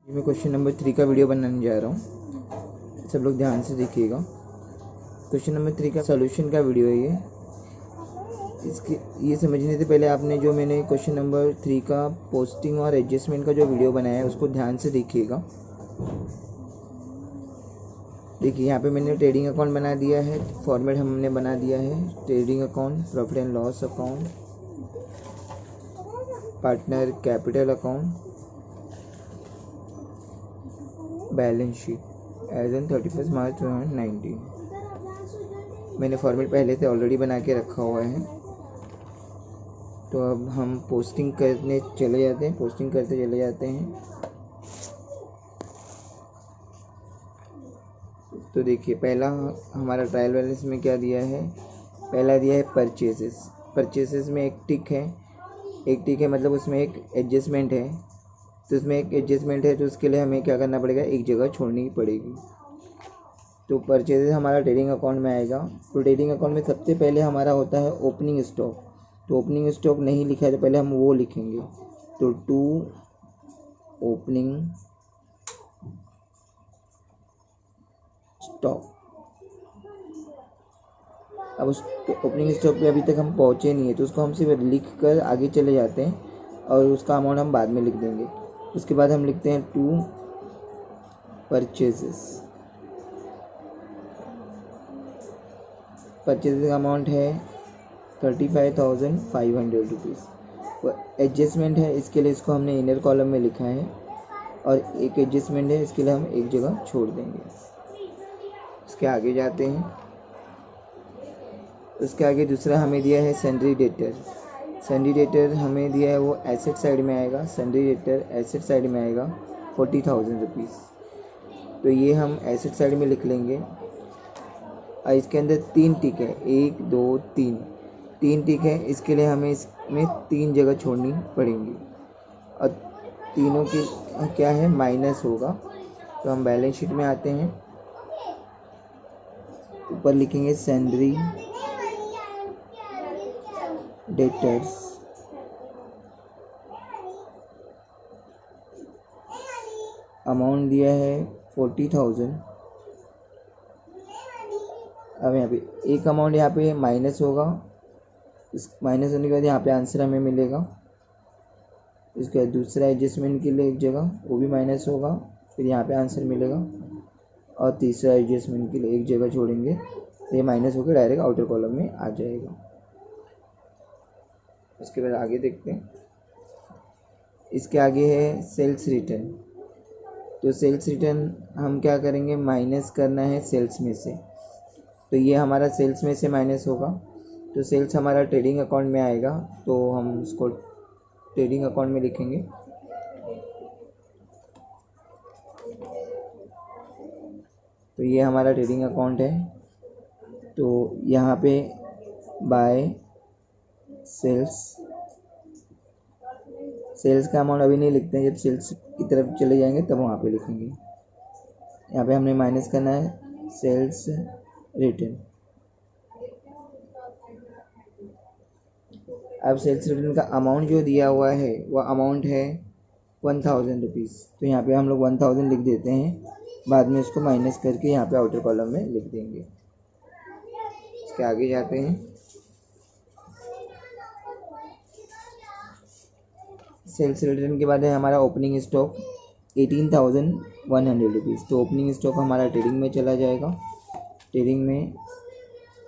मैं question number 3 का video बनाने जा रहा हूँ, सब लोग ध्यान से देखिएगा। क्वेश्चन नंबर 3 का सॉल्यूशन का वीडियो है ये। इसके ये समझने से पहले आपने जो मैंने क्वेश्चन नंबर 3 का पोस्टिंग और एडजस्टमेंट का जो वीडियो बनाया है उसको ध्यान से देखिएगा। देखिए यहाँ पे मैंने ट्रेडिंग अकाउंट बना दिया है, फॉर्मेट हमने बना दिया है trading account, profit and loss account, partner capital account, balance sheet as on 31 March 2019। मैंने फॉर्मेट पहले से ऑलरेडी बना के रखा हुआ है। तो अब हम पोस्टिंग करने चले जाते हैं, पोस्टिंग करते चले जाते हैं। तो देखिए पहला हमारा ट्रायल बैलेंस में क्या दिया है, पहला दिया है परचेसेस। परचेसेस में एक टिक है, मतलब उसमें एक एडजस्टमेंट है। तो उसमें एक एडजस्टमेंट है, तो उसके लिए हमें क्या करना पड़ेगा, एक जगह छोड़नी पड़ेगी। तो परचेजेस हमारा ट्रेडिंग अकाउंट में आएगा। तो ट्रेडिंग अकाउंट में सबसे पहले हमारा होता है ओपनिंग स्टॉक। तो ओपनिंग स्टॉक नहीं लिखा है तो पहले हम वो लिखेंगे। तो टू ओपनिंग स्टॉक। अब उस ओपनिंग स्टॉक पे अभी तक हम पहुँचे नहीं है, तो उसको हम सिर्फ लिख कर आगे चले जाते हैं और उसका अमाउंट हम बाद में लिख देंगे। उसके बाद हम लिखते हैं टू परचेजेस। परचेज का अमाउंट है 35,500 रुपीज़। एडजस्टमेंट है, इसके लिए इसको हमने इनर कॉलम में लिखा है, और एक एडजस्टमेंट है, इसके लिए हम एक जगह छोड़ देंगे। इसके आगे जाते हैं। उसके आगे दूसरा हमें दिया है सन्ड्री डेटर। सन्ड्री डेटर हमें दिया है वो एसेट साइड में आएगा। सन्ड्री डेटर एसेट साइड में आएगा 40,000 रुपीज़। तो ये हम एसेट साइड में लिख लेंगे। और इसके अंदर 3 टिक है, 1 2 3 टिक है। इसके लिए हमें इसमें 3 जगह छोड़नी पड़ेंगी, और तीनों की क्या है, माइनस होगा। तो हम बैलेंस शीट में आते हैं, ऊपर लिखेंगे सैलरी डेटर्स, अमाउंट दिया है 40,000। अब यहाँ पे एक अमाउंट यहाँ पे माइनस होगा, इस माइनस होने के बाद यहाँ पे आंसर हमें मिलेगा। इसके बाद दूसरा एडजस्टमेंट के लिए एक जगह, वो भी माइनस होगा, फिर यहाँ पे आंसर मिलेगा। और तीसरा एडजस्टमेंट के लिए एक जगह छोड़ेंगे, तो ये माइनस होकर डायरेक्ट आउटर कॉलम में आ जाएगा। उसके बाद आगे देखते हैं। इसके आगे है सेल्स रिटर्न। तो सेल्स रिटर्न हम क्या करेंगे, माइनस करना है सेल्स में से। तो ये हमारा सेल्स में से माइनस होगा। तो सेल्स हमारा ट्रेडिंग अकाउंट में आएगा, तो हम उसको ट्रेडिंग अकाउंट में लिखेंगे। तो ये हमारा ट्रेडिंग अकाउंट है। तो यहाँ पे बाय सेल्स का अमाउंट अभी नहीं लिखते हैं, जब सेल्स की तरफ चले जाएंगे तब वहाँ पे लिखेंगे। यहाँ पे हमने माइनस करना है सेल्स रिटर्न। अब सेल्स रिटर्न का अमाउंट जो दिया हुआ है वह अमाउंट है 1,000 रुपीज़। तो यहाँ पे हम लोग 1,000 लिख देते हैं, बाद में इसको माइनस करके यहाँ पे आउटर कॉलम में लिख देंगे। इसके आगे जाते हैं। सेल्स रिटर्न के बाद है हमारा ओपनिंग स्टॉक 18,100 रुपीज़। तो ओपनिंग स्टॉक हमारा ट्रेडिंग में चला जाएगा, ट्रेडिंग में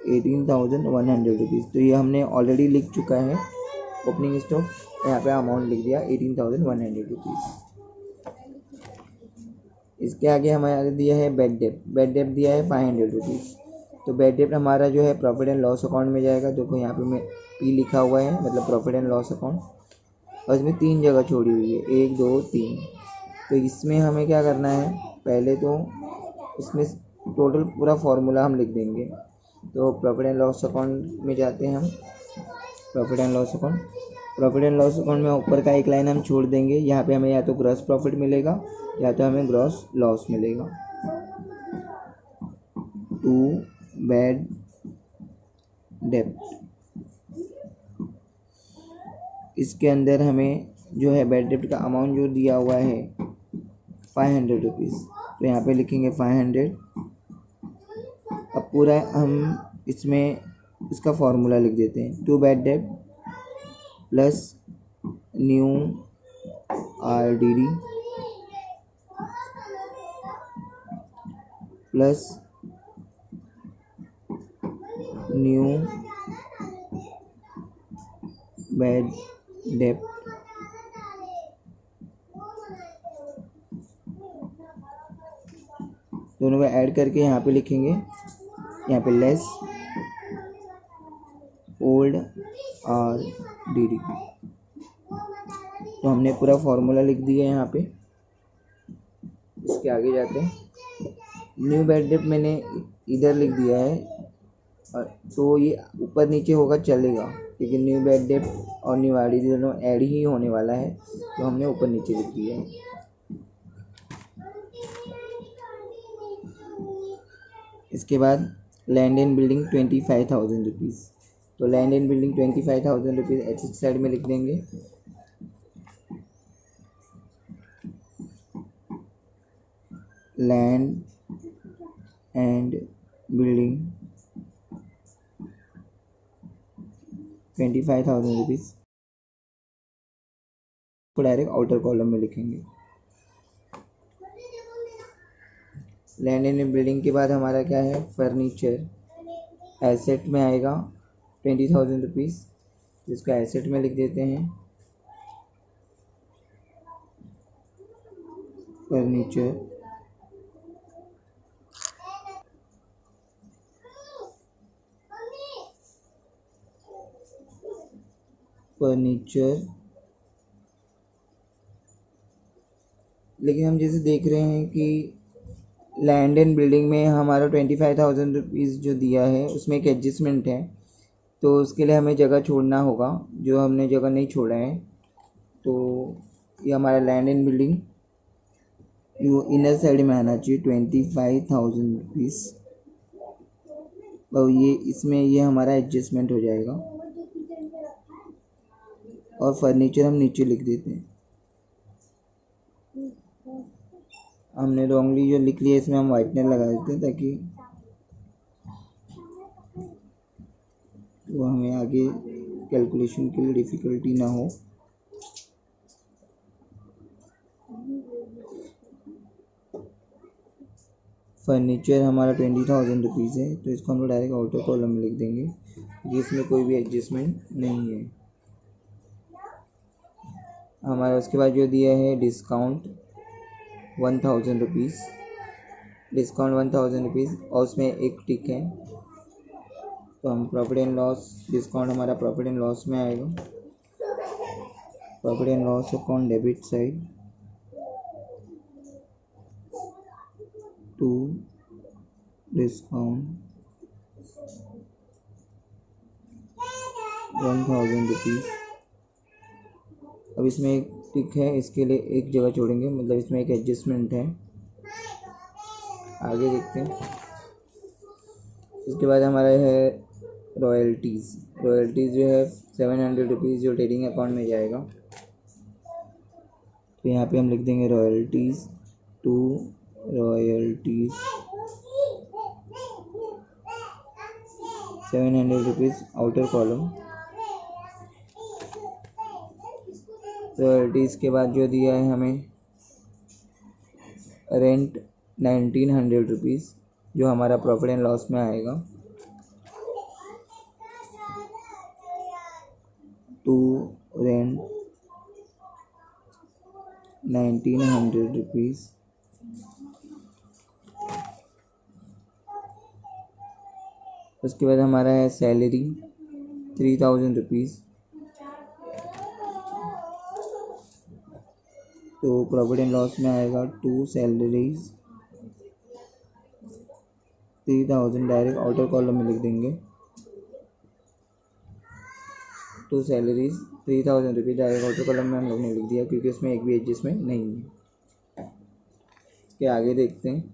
18,100 रुपीज़। तो ये हमने ऑलरेडी लिख चुका है ओपनिंग स्टॉक, यहाँ पे अमाउंट लिख दिया 18,100 रुपीज़। इसके आगे हमारा दिया है बैड डेप्ट। बैड डेप्ट दिया है 500 रुपीज़। तो बैड डेप्ट हमारा जो है प्रॉफिट एंड लॉस अकाउंट में जाएगा। देखो यहाँ पे मैं पी लिखा हुआ है, मतलब प्रॉफिट एंड लॉस अकाउंट, और इसमें 3 जगह छोड़ी हुई है, 1 2 3। तो इसमें हमें क्या करना है, पहले तो इसमें टोटल पूरा फार्मूला हम लिख देंगे। तो प्रॉफिट एंड लॉस अकाउंट में जाते हैं हम, प्रॉफिट एंड लॉस अकाउंट में ऊपर का एक लाइन हम छोड़ देंगे। यहाँ पे हमें या तो ग्रॉस प्रॉफिट मिलेगा या तो हमें ग्रॉस लॉस मिलेगा। टू बैड डेप्ट, इसके अंदर हमें जो है बैड डेप्ट का अमाउंट जो दिया हुआ है 500 रुपीज़, तो यहाँ पे लिखेंगे 500। अब पूरा हम इसमें इसका फॉर्मूला लिख देते हैं, to bad debt plus new RDD plus new bad debt दोनों को ऐड करके यहाँ पे लिखेंगे, यहाँ पे लेस ओल्ड RDD। तो हमने पूरा फॉर्मूला लिख दिया यहाँ पे। इसके आगे जाते हैं, न्यू बैड डेट मैंने इधर लिख दिया है, और तो ये ऊपर नीचे होगा चलेगा, क्योंकि न्यू बैड डेट और न्यू RDD दोनों ऐड ही होने वाला है, तो हमने ऊपर नीचे लिख दिया है। इसके बाद लैंड एंड बिल्डिंग 25,000 रुपीज़, तो land and building 25,000 rupees asset side में लिख देंगे। लैंड एंड बिल्डिंग 25,000 रुपीज़ को डायरेक्ट आउटर कॉलम में लिखेंगे। लैंड एंड बिल्डिंग के बाद हमारा क्या है, फर्नीचर एसेट में आएगा 20,000 रुपीज़, जिसको एसेट में लिख देते हैं। फर्नीचर लेकिन हम जैसे देख रहे हैं कि लैंड एंड बिल्डिंग में हमारा 25,000 रुपीज़ जो दिया है उसमें एक एडजस्टमेंट है, तो उसके लिए हमें जगह छोड़ना होगा, जो हमने जगह नहीं छोड़ा है। तो ये हमारा land and building inner side में आना चाहिए 25,000 रुपीज़, और ये इसमें ये हमारा एडजस्टमेंट हो जाएगा। और फर्नीचर हम नीचे लिख देते हैं, हमने रॉन्गली जो लिख लिया इसमें हम वाइटनर लगा देते हैं, ताकि वो हमें आगे कैलकुलेशन के लिए डिफ़िकल्टी ना हो। फर्नीचर हमारा 20,000 रुपीज़ है, तो इसको हम लोग डायरेक्ट आउटर कॉलम में लिख देंगे, क्योंकि इसमें कोई भी एडजस्टमेंट नहीं है हमारा। उसके बाद जो दिया है डिस्काउंट 1,000 रुपीज़, डिस्काउंट 1,000 रुपीज़, और उसमें एक टिक है, तो हम प्रॉफिट एंड लॉस, डिस्काउंट हमारा प्रॉफिट एंड लॉस में आएगा। Profit and loss account debit side to discount 1,000 rupees. अब इसमें एक टिक है, इसके लिए एक जगह छोड़ेंगे, मतलब इसमें एक एडजस्टमेंट है। आगे देखते हैं। इसके बाद हमारा है रॉयल्टीज़ जो है 700 रुपीज़, जो ट्रेडिंग अकाउंट में जाएगा। तो यहाँ पे हम लिख देंगे royalties to royalties 700 rupees outer column. Royalties के बाद जो दिया है हमें रेंट 1,900 रुपीज़, जो हमारा प्रॉफिट एंड लॉस में आएगा। To rent 1,900 rupees. उसके बाद हमारा है सैलरी 3,000 रुपीज़, तो प्रॉफिट एंड लॉस में आएगा to salaries 3,000, direct outer column में लिख देंगे। To salaries 3,000 rupees direct outer column में हम लोग ने लिख दिया, क्योंकि उसमें एक भी एडजस्टमेंट नहीं है। इसके आगे देखते हैं।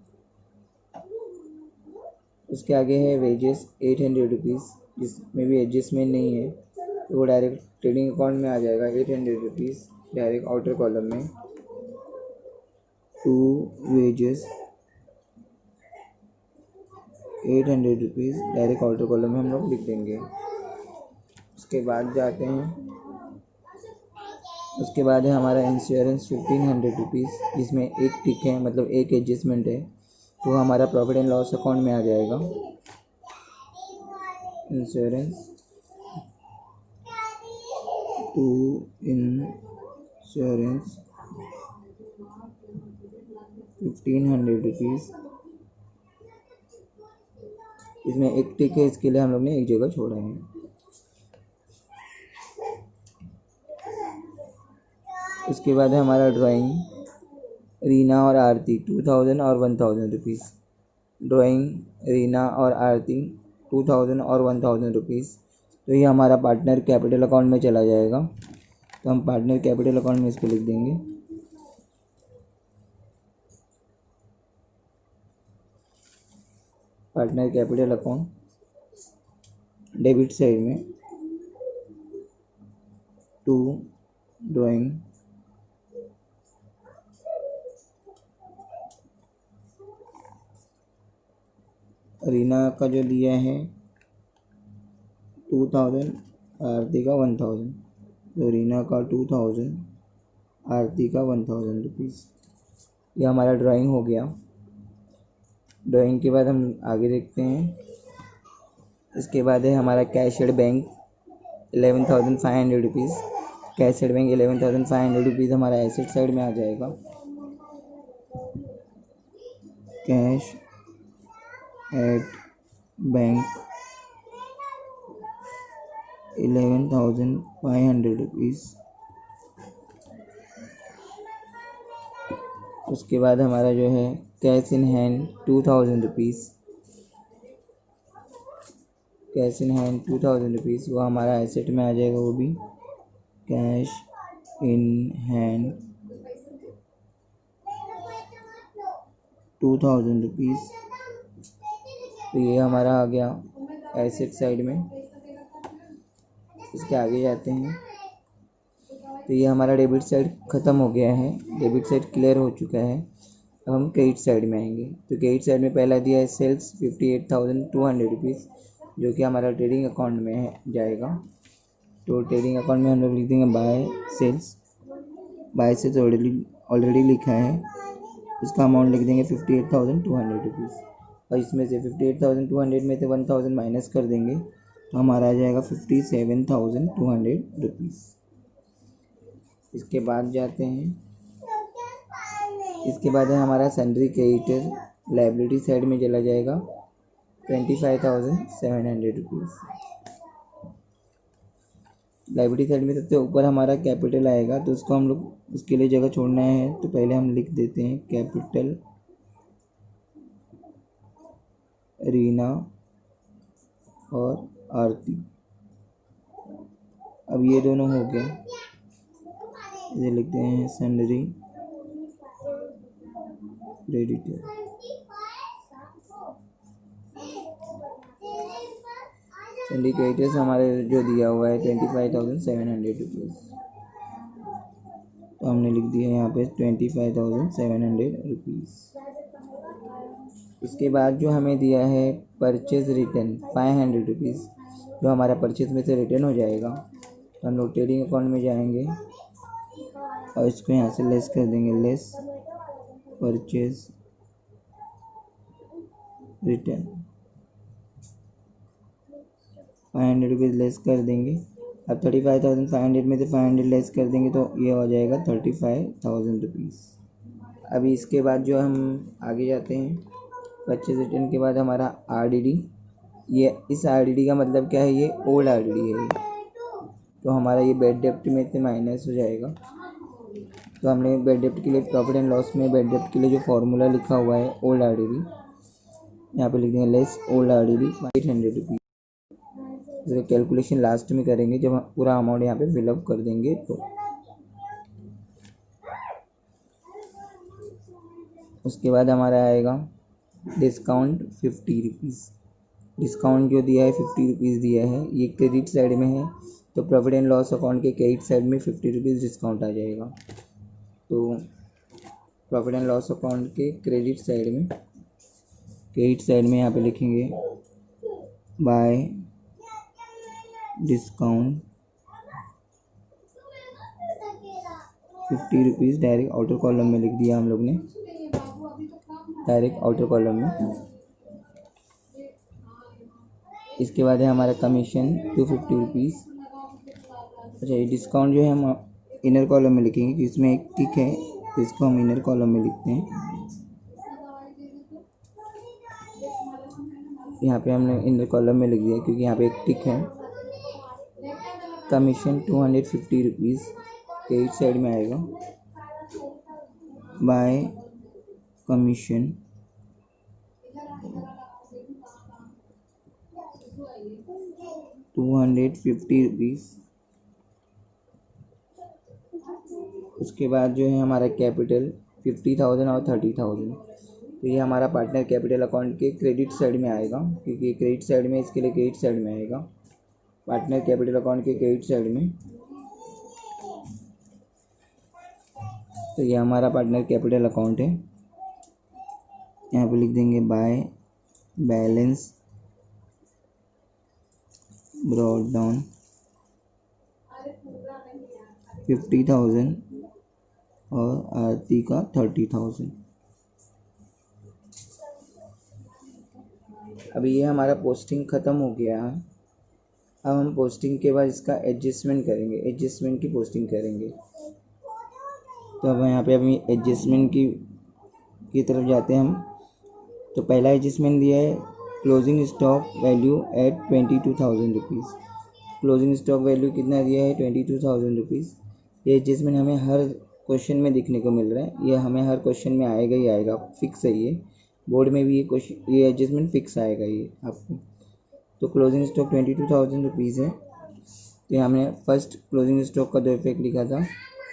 उसके आगे है वेजेस 800 रुपीज़, जिसमें भी एडजस्टमेंट नहीं है, तो वो डायरेक्ट ट्रेडिंग अकाउंट में आ जाएगा 800 रुपीज़ डायरेक्ट आउटर कॉलम में। To wages 800 rupees direct order column में हम लोग लिख देंगे। उसके बाद जाते हैं, उसके बाद है हमारा इंश्योरेंस 1500 रुपीज़, जिसमें एक टिक है, मतलब एक एडजस्टमेंट है, तो हमारा प्रॉफिट एंड लॉस अकाउंट में आ जाएगा। इंश्योरेंस टू इंश्योरेंस 1500 रुपीज़, इसमें एक टिक है, इसके लिए हम लोग ने एक जगह छोड़ा है। उसके बाद है हमारा ड्राइंग, रीना और आरती 2000 और 1000 रुपीज़। ड्राइंग रीना और आरती 2000 और 1000 रुपीज़, तो ये हमारा पार्टनर कैपिटल अकाउंट में चला जाएगा। तो हम पार्टनर कैपिटल अकाउंट में इसको लिख देंगे। Partner capital account, debit side में टू ड्राइंग रीना का जो दिया है 2000, आरती का 1000, तो रीना का 2000, आरती का 1000 रुपीज़। ये हमारा ड्राइंग हो गया। ड्राइंग के बाद हम आगे देखते हैं। इसके बाद है हमारा कैशड बैंक 11,500 रुपीज़। कैशड बैंक 11,500 रुपीज़ हमारा एसेट साइड में आ जाएगा। Cash at bank 11,500 rupees. उसके बाद हमारा जो है cash in hand 2,000 rupees. Cash in hand 2,000 rupees, वो हमारा एसेट में आ जाएगा। वो भी कैश इन हैंड 2,000 रुपीज़, तो ये हमारा आ गया एसेट साइड में। इसके आगे जाते हैं, तो ये हमारा डेबिट साइड ख़त्म हो गया है, डेबिट साइड क्लियर हो चुका है। अब हम क्रेडिट साइड में आएंगे। तो क्रेडिट साइड में पहला दिया है सेल्स 58,200 रुपीज़, जो कि हमारा ट्रेडिंग अकाउंट में जाएगा। तो ट्रेडिंग अकाउंट में हम लोग लिख देंगे by sales. By sales already लिखा है, उसका अमाउंट लिख देंगे 58,200 रुपीज़। और इसमें से 58,200 में से 1,000 माइनस कर देंगे, तो हमारा आ जाएगा 57,200 रुपीज़। इसके बाद जाते हैं, इसके बाद है हमारा सन्ड्री क्रेडिटर, लाइबिलिटी साइड में चला जाएगा 25,700 रुपीज़। लाइबिलिटी साइड में सबसे ऊपर हमारा कैपिटल आएगा, तो उसको हम लोग उसके लिए जगह छोड़ना है, तो पहले हम लिख देते हैं कैपिटल रीना और आरती। अब ये दोनों हो गए, इसे लिखते हैं सन्ड्री क्रेडिटर। सन्ड्री क्रेडिटर्स हमारे जो दिया हुआ है 25,700 रुपीज़, तो हमने लिख दिया यहाँ पे 25,700 रुपीज़। इसके बाद जो हमें दिया है परचेज रिटर्न 500 रुपीज़, जो हमारा परचेज में से रिटर्न हो जाएगा। तो हम लोग ट्रेडिंग अकाउंट में जाएंगे और इसको यहाँ से लेस कर देंगे, less purchase return 500 rupees less कर देंगे। अब 35,500 में से 500 लेस कर देंगे, तो ये हो जाएगा 35,000 रुपीज़। अभी इसके बाद जो हम आगे जाते हैं, परचेज रिटर्न के बाद हमारा आरडीडी। ये इस आरडीडी का मतलब क्या है, ये ओल्ड आरडीडी है, तो हमारा ये बैड डेप्ट में से माइनस हो जाएगा। तो हमने बैड डेप्ट के लिए प्रॉफिट एंड लॉस में बैड डेप्ट के लिए जो फॉर्मूला लिखा हुआ है ओल्ड आरडीडी, यहाँ पे लिख देंगे लेस ओल्ड आरडीडी 800 रुपीज़। इसका कैलकुलेशन लास्ट में करेंगे जब हम पूरा अमाउंट यहाँ पे फिलअप कर देंगे। तो उसके बाद हमारा आएगा डिस्काउंट 50 रुपीज़। डिस्काउंट जो दिया है 50 रुपीज़ दिया है, ये क्रेडिट साइड में है, तो प्रॉफिट एंड लॉस अकाउंट के क्रेडिट साइड में 50 रुपीज़ डिस्काउंट आ जाएगा। तो प्रॉफिट एंड लॉस अकाउंट के क्रेडिट साइड में यहाँ पे लिखेंगे bye discount 50 rupees. Direct outer column में लिख दिया हम लोग ने, डायरेक्ट आउटर कॉलम में। इसके बाद है हमारा कमीशन 250 रुपीज़। अच्छा, ये डिस्काउंट जो है हम इनर कॉलम में लिखेंगे कि इसमें एक टिक है, तो इसको हम इनर कॉलम में लिखते हैं। यहाँ पे हमने इनर कॉलम में लिख दिया क्योंकि यहाँ पे एक टिक है। कमीशन 250 रुपीज़ क्रेडिट साइड में आएगा। Bye commission 250 rupees. उसके बाद जो है हमारा कैपिटल 50,000 और 30,000। तो ये हमारा पार्टनर कैपिटल अकाउंट के क्रेडिट साइड में आएगा क्योंकि क्रेडिट साइड में, इसके लिए क्रेडिट साइड में आएगा, पार्टनर कैपिटल अकाउंट के क्रेडिट साइड में। तो ये हमारा पार्टनर कैपिटल अकाउंट है। यहाँ पे लिख देंगे बाय बैलेंस ब्रॉट डाउन 50,000 और आरती का 30,000। अभी ये हमारा पोस्टिंग ख़त्म हो गया है। अब हम पोस्टिंग के बाद इसका एडजस्टमेंट करेंगे, एडजस्टमेंट की पोस्टिंग करेंगे। तो अब यहाँ पे अभी एडजस्टमेंट की तरफ जाते हैं हम। तो पहला एडजस्टमेंट दिया है closing stock value at 22,000 rupees. Closing stock value कितना दिया है? 22,000 रुपीज़। ये एडजस्टमेंट हमें हर क्वेश्चन में देखने को मिल रहा है, ये हमें हर क्वेश्चन में आएगा ही आएगा, फिक्स है ये। बोर्ड में भी ये एडजस्टमेंट फिक्स आएगा ये आपको। तो क्लोजिंग स्टॉक 22,000 रुपीज़ है। तो हमने फर्स्ट क्लोजिंग स्टॉक का दो इफेक्ट लिखा था,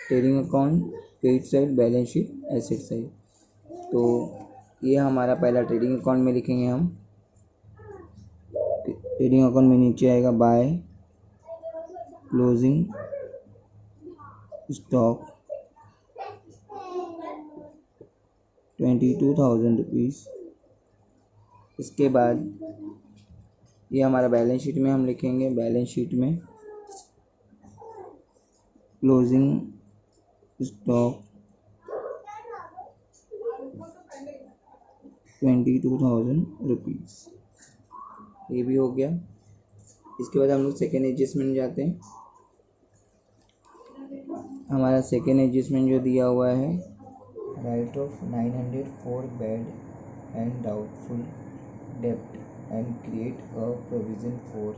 trading account credit side, balance sheet asset side. तो ये हमारा पहला ट्रेडिंग अकाउंट में लिखेंगे हम। ट्रेडिंग अकाउंट में नीचे आएगा बाय क्लोजिंग स्टॉक 22,000 रुपीज़। इसके बाद ये हमारा बैलेंस शीट में हम लिखेंगे, बैलेंस शीट में क्लोजिंग स्टॉक 22,000 रुपीज़। ये भी हो गया। इसके बाद हम लोग सेकेंड एडजस्टमेंट जाते हैं। हमारा सेकेंड एडजस्टमेंट जो दिया हुआ है, right of 900 for bad and doubtful dept and create a provision for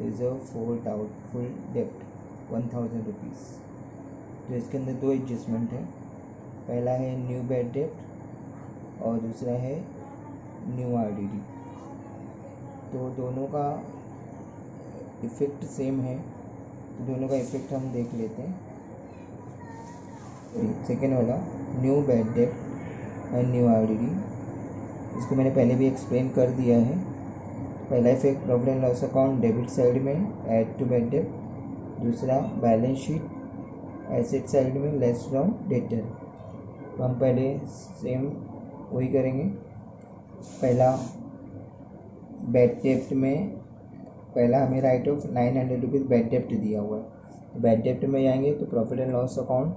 reserve for doubtful डेप्ट 1,000 रुपीज़। तो इसके अंदर दो एडजस्टमेंट है, पहला है न्यू बैड डेप्ट और दूसरा है न्यू आरडीडी। तो दोनों का इफ़ेक्ट सेम है, तो दोनों का इफ़ेक्ट हम देख लेते हैं। सेकेंड वाला न्यू बैड डेप्ट एंड न्यू आरडीडी, इसको मैंने पहले भी एक्सप्लेन कर दिया है। पहला effect profit and loss account debit side में ऐड टू बैड डेप्ट, दूसरा बैलेंस शीट एसेट साइड में लेस फ्रॉम डेटर। तो हम पहले सेम वही करेंगे। पहला बैड डेप्ट में पहला हमें राइट ऑफ 900 रुपीज़ बैड डेप्ट दिया हुआ है, तो बैड डेप्ट में जाएंगे तो प्रॉफिट एंड लॉस अकाउंट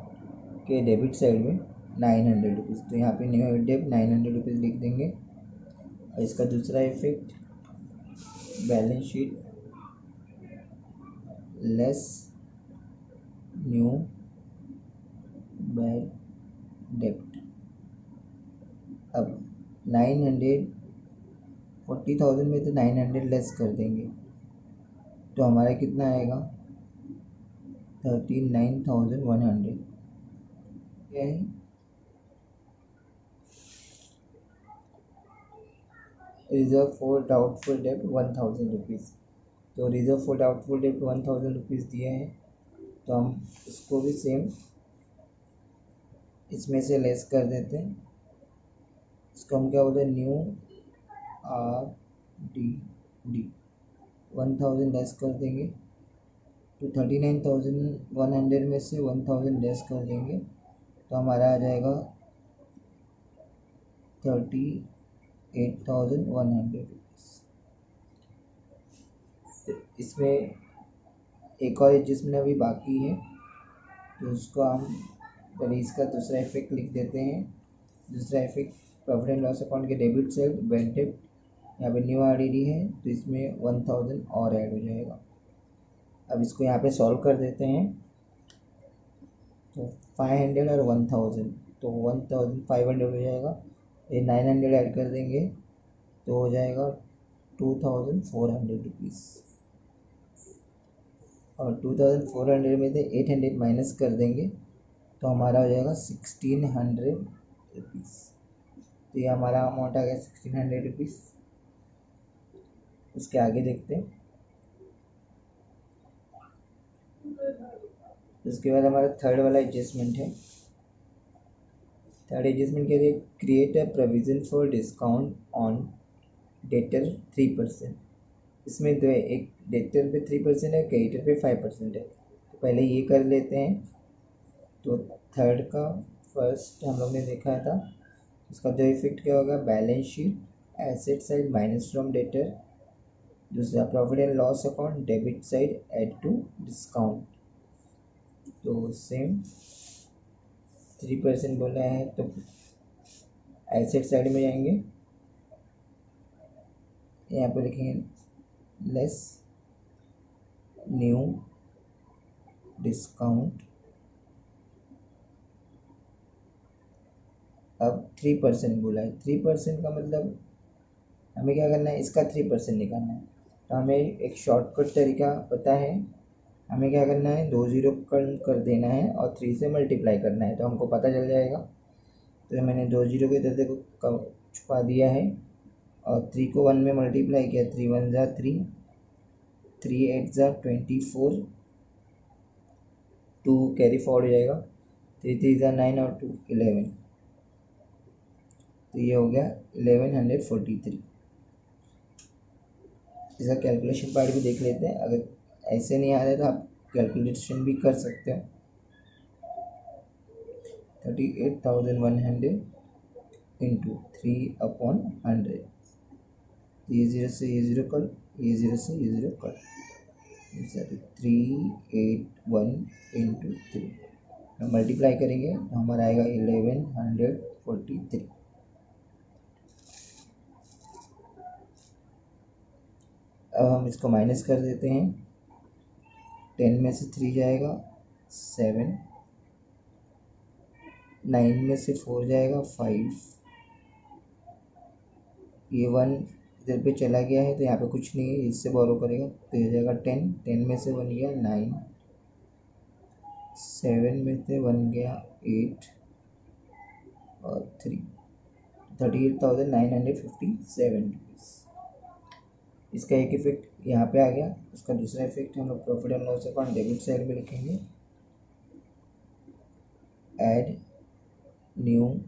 के डेबिट साइड में 900 रुपीज़, तो यहाँ पे न्यू डेप्ट 900 रुपीज़ लिख देंगे। और इसका दूसरा effect balance sheet less new bad डेप्ट। अब 40,000 में तो 900 लेस कर देंगे, तो हमारा कितना आएगा? 39,100। क्या है? रिजर्व फॉर डाउटफुल डेप्ट 1,000 रुपीज़। तो रिजर्व फॉर डाउटफुल डेप्ट 1,000 रुपीज़ दिए हैं, तो हम इसको भी सेम इसमें से लेस कर देते हैं। इसको हम क्या बोलते हैं? न्यू आरडीडी 1,000 लेस कर देंगे, तो 39,100 में से 1,000 लेस कर देंगे, तो हमारा आ जाएगा 38,100 रुपीज़। इसमें एक और एडजस्टमेंट अभी बाकी है, तो उसको हम पहले इसका दूसरा इफेक्ट लिख देते हैं। दूसरा effect profit and loss account के डेबिट साइड बैड डेब्ट, यहाँ पे न्यू आरडीडी है तो इसमें 1000 और ऐड हो जाएगा। अब इसको यहाँ पे सॉल्व कर देते हैं, तो 500 और 1000 तो 1500 हो जाएगा। ये 900 ऐड कर देंगे तो हो जाएगा 2400 रुपीज़। और 2400 में से 800 माइनस कर देंगे तो हमारा हो जाएगा 1600 रुपीज़। तो ये हमारा अमाउंट आ गया 1600 रुपीज़। उसके आगे देखते हैं। उसके बाद हमारा थर्ड वाला एडजस्टमेंट है। थर्ड एडजस्टमेंट के लिए create a provision for discount on debtor 3%। इसमें दो है, एक डेटर पे 3% है, क्रेडिटर पे 5% है। तो पहले ये कर लेते हैं। तो थर्ड का फर्स्ट हम लोग ने देखा था, इसका दो इफेक्ट क्या होगा, balance sheet asset side minus from debtor, दूसरा profit and loss account debit side add to discount. तो सेम 3% बोला है तो एसेट साइड में जाएंगे, यहाँ पे लिखेंगे लेस न्यू डिस्काउंट। अब 3% बोला है, 3% का मतलब हमें क्या करना है, इसका 3% निकालना है। तो हमें एक शॉर्टकट तरीका पता है, हमें क्या करना है, 2 जीरो कर देना है और 3 से मल्टीप्लाई करना है, तो हमको पता चल जाएगा। तो मैंने 2 जीरो के इधर को छुपा दिया है और 3 को 1 में मल्टीप्लाई किया, 3 1 ज़ा 3, 3 8 ज़ा 24, 2 कैरी फॉरवर्ड हो जाएगा, 3 3 ज़ा 9 और 2 11। तो ये हो गया 1143। इसका कैलकुलेशन पार्ट भी देख लेते हैं, अगर ऐसे नहीं आ रहा है तो आप कैलकुलेशन भी कर सकते हो। 38,100 इंटू 3/100। ये 0 से ये 0 कट, ये 0 से ये 0 कट, 381 इंटू 3 मल्टीप्लाई करेंगे तो हमारा आएगा 1143। अब हम इसको माइनस कर देते हैं, 10 में से 3 जाएगा 7, 9 में से 4 जाएगा 5, ये 1 इधर पे चला गया है तो यहाँ पे कुछ नहीं है, इससे बोरो करेगा तो ये जाएगा 10, 10 में से 1 गया 9, 7 में से 1 गया 8 और 3, 38,957 रुपीज़। इसका एक इफेक्ट यहाँ पे आ गया। इसका दूसरा इफेक्ट हम लोग profit and loss account debit side में लिखेंगे, ऐड न्यू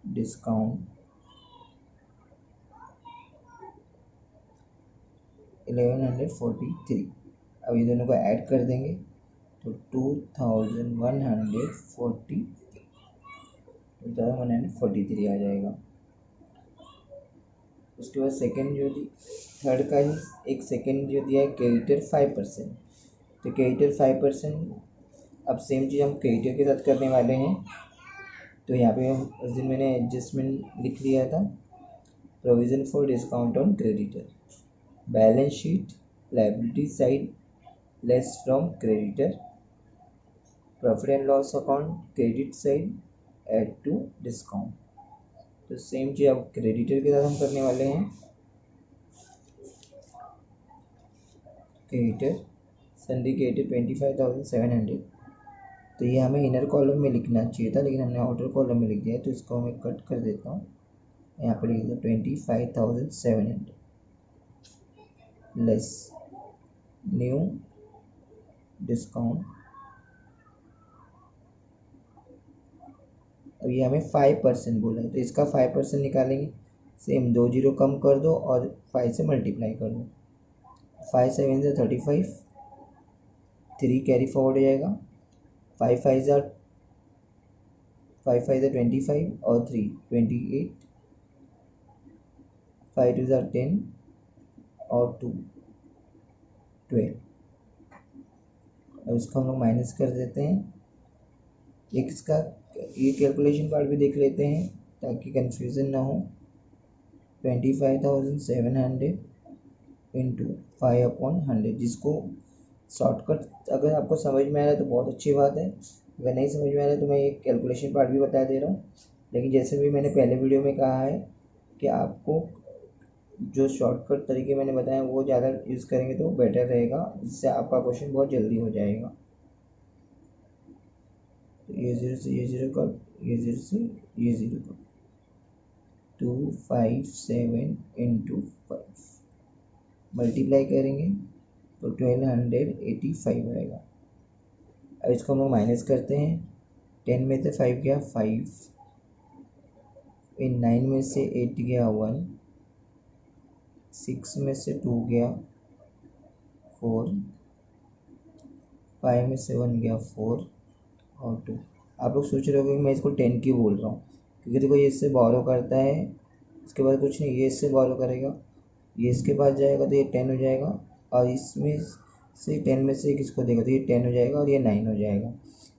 डिस्काउंट 1143। अब ये दोनों को ऐड कर देंगे तो 2143 आ जाएगा। उसके बाद सेकंड जो दी, थर्ड का ही एक सेकंड जो दिया है क्रेडिटर 5%। तो क्रेडिटर 5%, अब सेम चीज़ हम क्रेडिटर के साथ करने वाले हैं। तो यहाँ पे उस दिन मैंने एडजस्टमेंट लिख लिया था, provision for discount on creditor, balance sheet liability side less from creditor, profit and loss account credit side add to discount. तो सेम चीज़ अब क्रेडिटर के साथ हम करने वाले हैं। Creditor sundry creditor 25,700। तो ये हमें इनर कॉलम में लिखना चाहिए था, लेकिन हमने आउटर कॉलम में लिख दिया है, तो इसको मैं कट कर देता हूँ। यहाँ पर लिख देता 25,700 लेस न्यू डिस्काउंट। अब ये हमें 5% बोला है, तो इसका 5% निकालेंगे। सेम 2 जीरो कम कर दो और 5 से मल्टीप्लाई कर दो, 5 7 से 35, 3 कैरी फॉरवर्ड हो जाएगा, 5 5 से 25 और 3 28, 5 2 ज़ार 10 और 2 12। अब इसको हम लोग माइनस कर देते हैं। एक इसका ये कैलकुलेशन पार्ट भी देख लेते हैं ताकि कंफ्यूजन ना हो। 25,700 इंटू 5/100, जिसको शॉर्टकट अगर आपको समझ में आ रहा है तो बहुत अच्छी बात है, अगर नहीं समझ में आ रहा है तो मैं एक कैलकुलेशन पार्ट भी बता दे रहा हूँ। लेकिन जैसे भी मैंने पहले वीडियो में कहा है कि आपको जो शॉर्टकट तरीके मैंने बताए वो ज़्यादा यूज़ करेंगे तो बेटर रहेगा, जिससे आपका क्वेश्चन बहुत जल्दी हो जाएगा। ये 0 से ये 0 कट, ये 0 से ये 0 कट, 257 इंटू 5 मल्टीप्लाई करेंगे तो 1285 आएगा। अब इसको हम लोग माइनस करते हैं। 10 में से 5 गया 5, इन 9 में से 8 गया 1, 6 में से 2 गया 4, 5 में से 1 गया 4 और 2। आप लोग सोच रहे हो कि मैं इसको 10 क्यों बोल रहा हूँ, क्योंकि देखो ये इससे बोरो करता है, इसके बाद कुछ नहीं, ये इससे बोरो करेगा, ये इसके पास जाएगा तो ये 10 हो जाएगा, और इसमें से 10 में से किसको देगा तो ये 10 हो जाएगा और ये 9 हो जाएगा।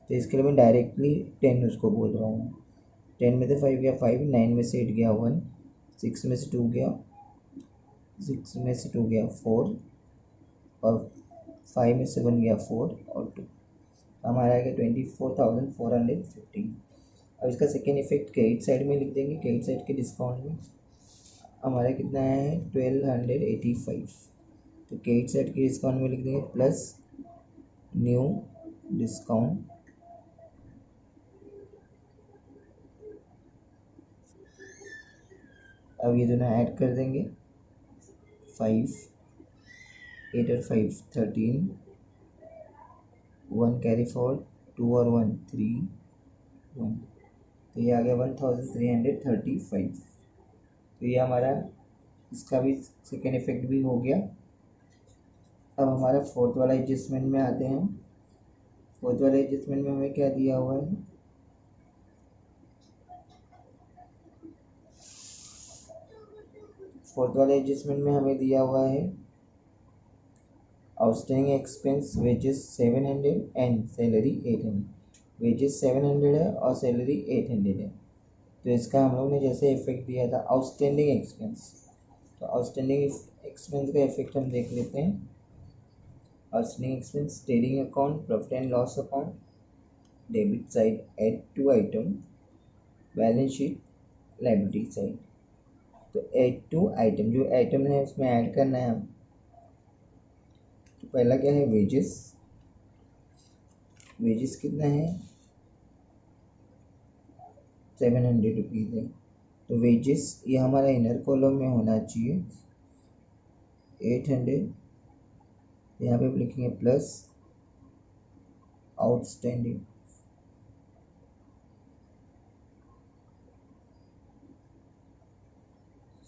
तो इसके लिए मैं डायरेक्टली 10 उसको बोल रहा हूँ। 10 में से 5 गया 5, 9 में से 8 गया 1, 6 में से 2 गया 4 और 5 में से 1 गया 4 और 2, हमारा आएगा 24,450। अब इसका सेकेंड इफेक्ट क्रेडिट साइड में लिख देंगे। क्रेडिट साइड के डिस्काउंट में हमारा कितना है 1285, तो क्रेडिट साइड के डिस्काउंट में लिख देंगे प्लस न्यू डिस्काउंट। अब ये दोनों ऐड कर देंगे, 5 8 और 5 13, 1 कैरी फॉरवर्ड, 2 और 1 3 1, तो ये आ गया 1335। तो ये हमारा इसका भी सेकेंड इफेक्ट भी हो गया। अब हमारा फोर्थ वाला एडजस्टमेंट में आते हैं। फोर्थ वाले एडजस्टमेंट में हमें क्या दिया हुआ है, फोर्थ वाले एडजस्टमेंट में हमें दिया हुआ है outstanding expense wages 700 and salary 800। Wages 700 है और सैलरी 800 है। तो इसका हम लोग ने जैसे इफेक्ट दिया था आउटस्टैंडिंग एक्सपेंस, तो आउटस्टैंडिंग एक्सपेंस का इफेक्ट हम देख लेते हैं। Outstanding expense trading account, profit and loss account, debit side add to item, balance sheet, liability side. तो ऐड टू आइटम, जो आइटम है उसमें ऐड करना है हम। तो पहला क्या है वेजेस, वेजेस कितना है 700 रुपीज़ है। तो वेजेस ये हमारा इनर कॉलम में होना चाहिए 800, यहाँ पे लिखेंगे प्लस आउटस्टैंडिंग,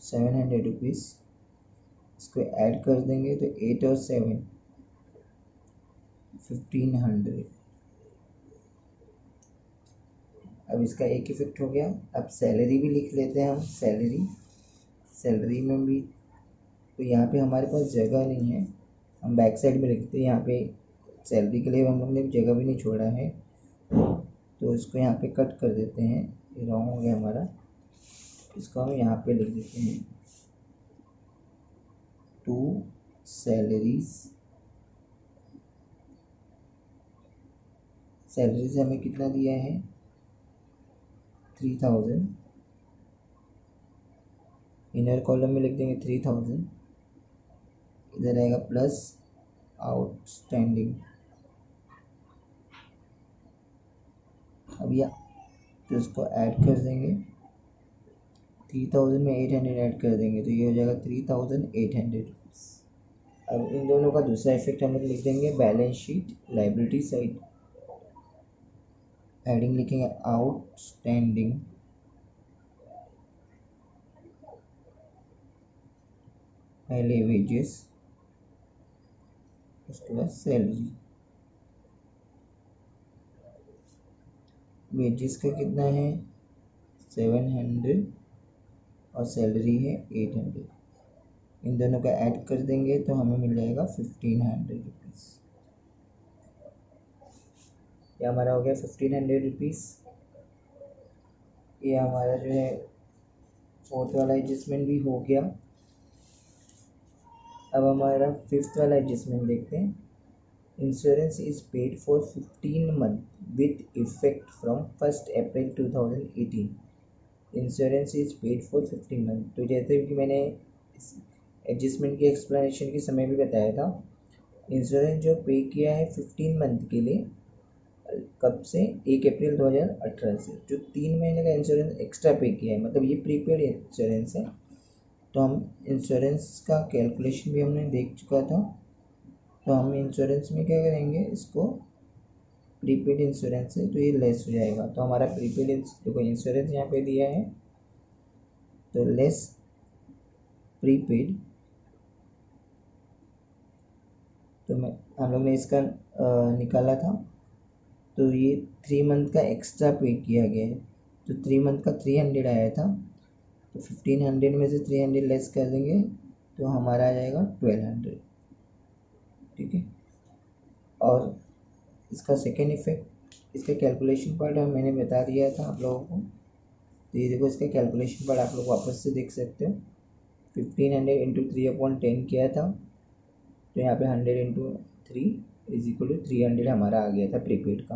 ₹700, इसको ऐड कर देंगे तो 8 और 7 1500। अब इसका एक इफेक्ट हो गया। अब सैलरी भी लिख लेते हैं हम। सैलरी में भी तो यहाँ पे हमारे पास जगह नहीं है, हम बैक साइड में लिखते हैं। यहाँ पे सैलरी के लिए हम लोग ने जगह भी नहीं छोड़ा है, तो इसको यहाँ पे कट कर देते हैं, ये रॉन्ग हो गया हमारा। इसको हम यहाँ पे लिख देते हैं टू सैलरीज हमें कितना दिया है 3000। इनर कॉलम में लिख देंगे 3000, इधर आएगा प्लस आउटस्टैंडिंग। अब यह तो इसको ऐड कर देंगे, 3000 में 800 ऐड कर देंगे तो ये हो जाएगा 3800। अब इन दोनों का दूसरा इफेक्ट हम लोग लिख देंगे balance sheet liability side. Heading लिखेंगे आउटस्टैंडिंग, पहले वेजेस उसके बाद सैलरी। वेजेस का कितना है 700, और सैलरी है 800। इन दोनों का ऐड कर देंगे तो हमें मिल जाएगा 1500 रुपीज़। ये हमारा हो गया 1500 रुपीज़। ये हमारा जो है फोर्थ वाला एडजस्टमेंट भी हो गया। अब हमारा फिफ्थ वाला एडजस्टमेंट देखते हैं। Insurance is paid for 15 month with effect from 1 April 2018। Insurance is paid for 15 month. तो जैसे कि मैंने एडजस्टमेंट की एक्सप्लेनेशन के समय भी बताया था, इंश्योरेंस जो पे किया है 15 मंथ के लिए, कब से, 1 अप्रैल 2018 से, जो 3 महीने का इंश्योरेंस एक्स्ट्रा पे किया है, मतलब ये प्रीपेड इंश्योरेंस है। तो हम इंश्योरेंस का कैलकुलेशन भी हमने देख चुका था। तो हम इंश्योरेंस में क्या करेंगे, इसको प्रीपेड इंश्योरेंस है तो ये लेस हो जाएगा। तो हमारा प्रीपेड देखो इंश्योरेंस यहाँ पे दिया है, तो लेस प्रीपेड। तो हम लोग ने इसका निकाला था, तो ये 3 मंथ का एक्स्ट्रा पे किया गया है। तो 3 मंथ का 300 आया था, तो 1500 में से 300 लेस कर देंगे तो हमारा आ जाएगा 1200। ठीक है। और इसका सेकेंड इफेक्ट, इसका कैलकुलेशन पार्ट मैंने बता दिया था आप लोगों को। तो ये देखो इसका कैलकुलेशन पार्ट आप लोग वापस से देख सकते हो। 1500 इंटू 3/10 किया था, तो यहाँ पे 100 इंटू 3 इज इक्वल टू 300 हमारा आ गया था प्रीपेड का।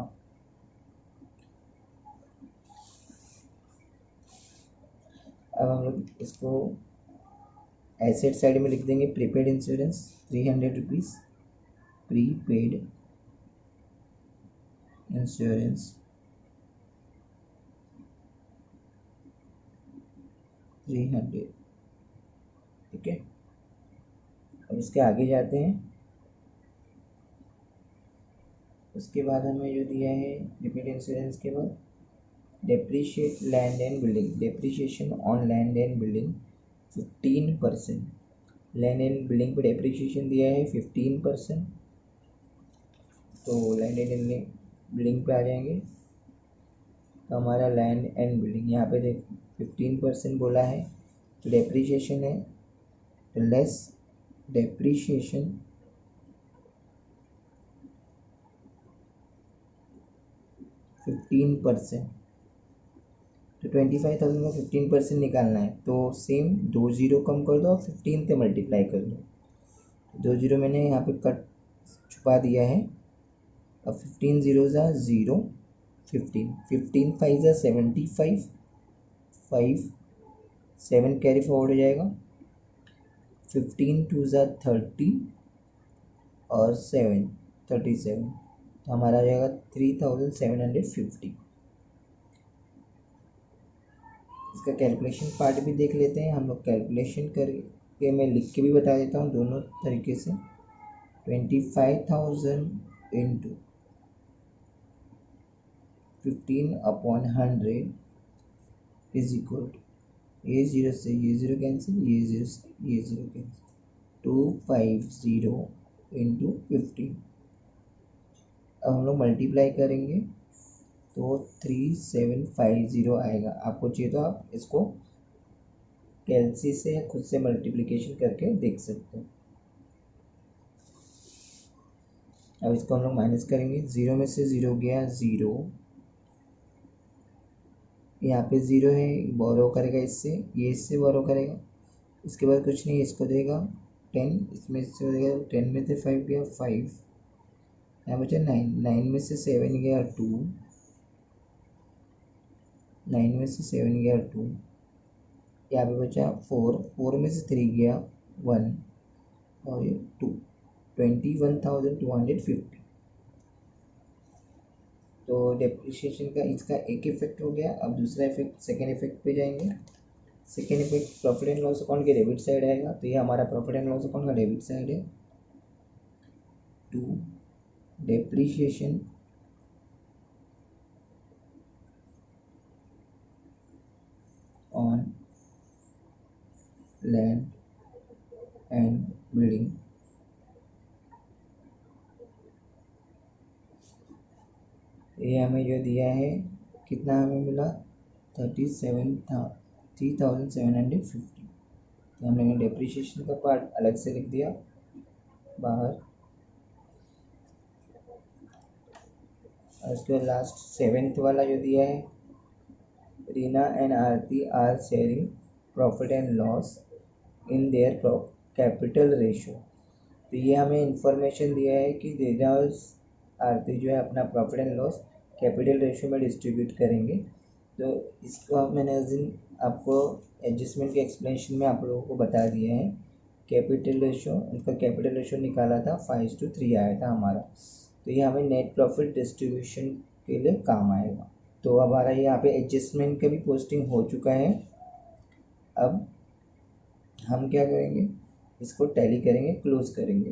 अब हम लोग इसको एसेट साइड में लिख देंगे, prepaid insurance 300 rupees, prepaid insurance 300। ठीक है। अब इसके आगे जाते हैं। उसके बाद हमें जो दिया है प्रीपेड इंश्योरेंस के बाद, depreciate land and building, depreciation on land and building 15%। Land and building पे डेप्रीशिएशन दिया है 15%। तो लैंड एंड बिल्डिंग पे आ जाएंगे, तो हमारा लैंड एंड बिल्डिंग यहाँ पे देख 15% बोला है, तो डेप्रीशिएशन है, तो लेस डेप्रीशिएशन 15%। तो 25,000 का 15% निकालना है, तो सेम 2 जीरो कम कर दो और 15 से मल्टीप्लाई कर दो। 2 जीरो मैंने यहाँ पे कट छुपा दिया है। अब 15 जीरो ज़ा 0, 15 5 ज़ा 75, 5 7 कैरी फॉरवर्ड हो जाएगा, 15 2 ज़ा 30 और 7 37। तो हमारा आ जाएगा 3750। इसका कैलकुलेशन पार्ट भी देख लेते हैं हम लोग। कैलकुलेशन करके मैं लिख के भी बता देता हूँ दोनों तरीके से। 25,000 इंटू 15/100 इज इक्वल टू, ये जीरो से ये जीरो कैंसिल, ये जीरो से ये जीरो कैंसिल, 250 इंटू 15। अब हम लोग मल्टीप्लाई करेंगे तो 3750 आएगा। आपको चाहिए तो आप इसको कैलसी से या खुद से मल्टीप्लिकेशन करके देख सकते हो। अब इसको हम लोग माइनस करेंगे, 0 में से 0 गया 0, यहाँ पे 0 है, बोरो करेगा इससे, ये इससे बोरो करेगा, इसके बाद कुछ नहीं, इसको देगा 10, इसमें से देगा 10 में से 5 गया 5, यहाँ बचा 9, 9 में से 7 गया 2, 9 में से 7 गया 2, यहाँ पे बचा 4, 4 में से 3 गया 1 और ये 2, 21,250। तो डेप्रिसिएशन का इसका एक इफेक्ट हो गया। अब दूसरा इफेक्ट, सेकेंड इफेक्ट पे जाएंगे। Second effect profit and loss account के डेबिट साइड आएगा, तो ये हमारा प्रॉफिट एंड लॉस अकाउंट का डेबिट साइड है। To depreciation on land and building, ये हमें जो दिया है, कितना हमें मिला, 37,000 3750। तो हमने डेप्रिसिएशन का पार्ट अलग से लिख दिया बाहर। और उसके बाद लास्ट 7th वाला जो दिया है, Reena and Aarti are sharing profit and loss in their capital ratio. तो ये हमें इंफॉर्मेशन दिया है कि रीना और आरती जो है अपना profit and loss capital ratio में डिस्ट्रीब्यूट करेंगे। तो इसको मैंने उस दिन आपको एडजस्टमेंट के एक्सप्लेनेशन में आप लोगों को बता दिए हैं। कैपिटल रेशो, उनका कैपिटल रेशो निकाला था 5:3 आया था हमारा। तो ये हमें नेट प्रॉफिट डिस्ट्रीब्यूशन के लिए काम आएगा। तो हमारा यहाँ पे एडजस्टमेंट का भी पोस्टिंग हो चुका है। अब हम क्या करेंगे, इसको टैली करेंगे, क्लोज करेंगे।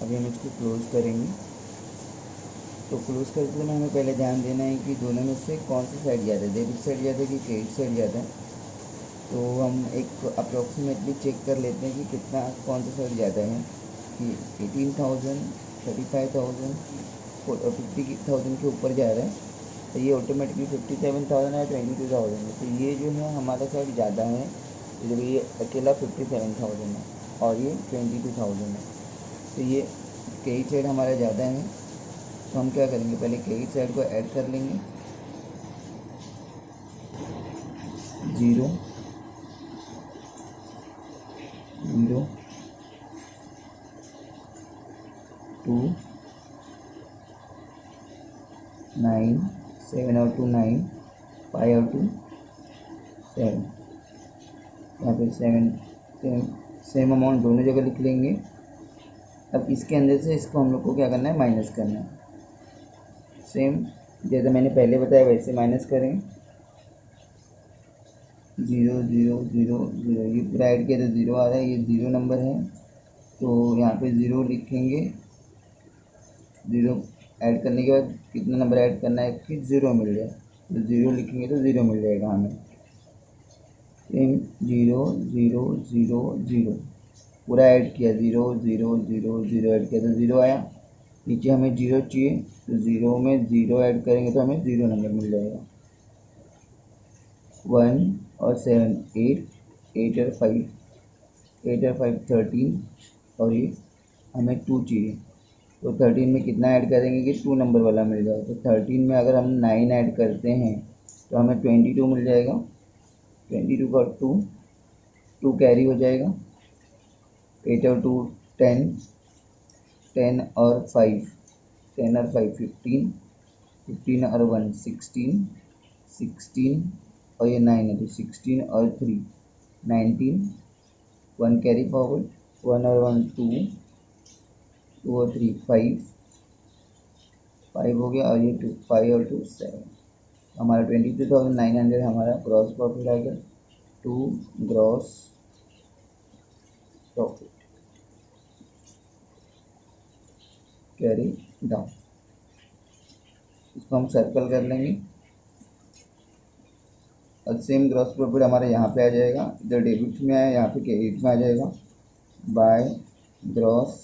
अभी हम इसको क्लोज करेंगे। तो क्लोज करते समय हमें पहले ध्यान देना है कि दोनों में से कौन सी साइड ज़्यादा है, डेबिट साइड ज़्यादा है कि क्रेडिट साइड ज़्यादा है। तो हम एक अप्रोक्सीमेटली चेक कर लेते हैं कि कितना कौन सा साइड ज़्यादा है, कि 18,000, 35,000 और 50,000 के ऊपर जा रहा है। तो ये ऑटोमेटिकली 57,000 है, 22,000 है। तो ये जो है हमारा साइड ज़्यादा है, जब ये अकेला 57,000 है और ये 22,000 है। तो ये क्रेडिट साइड हमारा ज़्यादा है। तो हम क्या करेंगे, पहले क्रेडिट साइड को ऐड कर लेंगे। 0 0 2 9 7 और 2 9 5 और 2 7। यहाँ पे 7 सेम अमाउंट दोनों जगह लिख लेंगे। अब इसके अंदर से इसको हम लोग को क्या करना है, माइनस करना है। सेम जैसे मैंने पहले बताया वैसे माइनस करें। 0 0 0 0, ये पूरा ऐड किया तो 0 आ रहा है, ये 0 नंबर है। तो यहाँ पे 0 लिखेंगे। 0 ऐड करने के बाद कितना नंबर ऐड करना है कि 0 मिल जाए। तो 0 लिखेंगे तो 0 मिल जाएगा हमें। सेम 0 0 0 0 पूरा ऐड किया, 0 0 0 0 ऐड किया तो 0 आया। नीचे हमें 0 चाहिए, तो 0 में 0 ऐड करेंगे तो हमें 0 नंबर मिल जाएगा। 1 और 7 8, 8 और 5, 8 और 5 13, और ये हमें 2 चाहिए। तो 13 में कितना ऐड करेंगे कि 2 नंबर वाला मिल जाए। तो 13 में अगर हम 9 ऐड करते हैं तो हमें 22 मिल जाएगा। 22 का 2 कैरी हो जाएगा। 8 और 2 10, 10 और 5 10 और 5 15, 15 और 1 16, 16 और ये 9 है तो 16 और 3 19, 1 कैरी फॉरवर्ड, 1 और 1 2, 2 और 3 5, 5 हो गया, और ये 2 5 और 2 7। हमारा 22,900 हमारा ग्रॉस प्रॉफिट आ गया। 2 ग्रॉस प्रॉफिट कैरी डाउन। इसको हम सर्कल कर लेंगे और सेम ग्रॉस प्रॉफिट हमारे यहाँ पे आ जाएगा। इधर डेबिट में आया, यहाँ पे क्रेडिट में आ जाएगा। By gross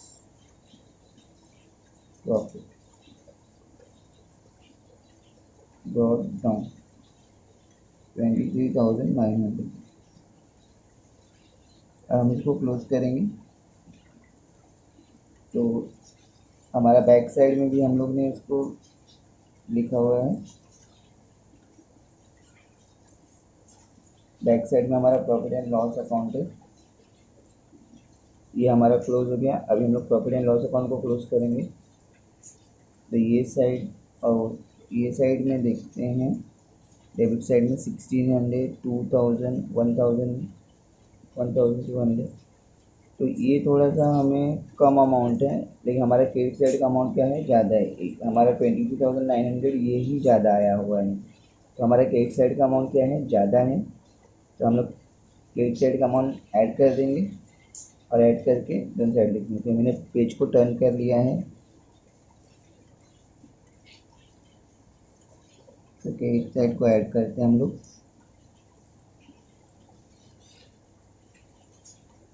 profit brought down 23,900। अब हम इसको क्लोज करेंगे। तो हमारा बैक साइड में भी हम लोग ने इसको लिखा हुआ है। बैक साइड में हमारा प्रॉफिट एंड लॉस अकाउंट है, ये हमारा क्लोज हो गया। अभी हम लोग प्रॉफिट एंड लॉस अकाउंट को क्लोज करेंगे। तो ये साइड और ये साइड में देखते हैं, डेबिट साइड में 1600, 2000, 1000, 1200। तो ये थोड़ा सा हमें कम अमाउंट है, लेकिन हमारा क्रेडिट साइड का अमाउंट क्या है, ज़्यादा है। हमारा 22,900 ये ही ज़्यादा आया हुआ है। तो हमारा क्रेडिट साइड का अमाउंट क्या है, ज़्यादा है। तो हम लोग क्रेडिट साइड का अमाउंट ऐड कर देंगे और ऐड करके दोनों साइड लिखेंगे। तो मैंने पेज को टर्न कर लिया है। तो क्रेडिट साइड को ऐड करते हैं हम लोग।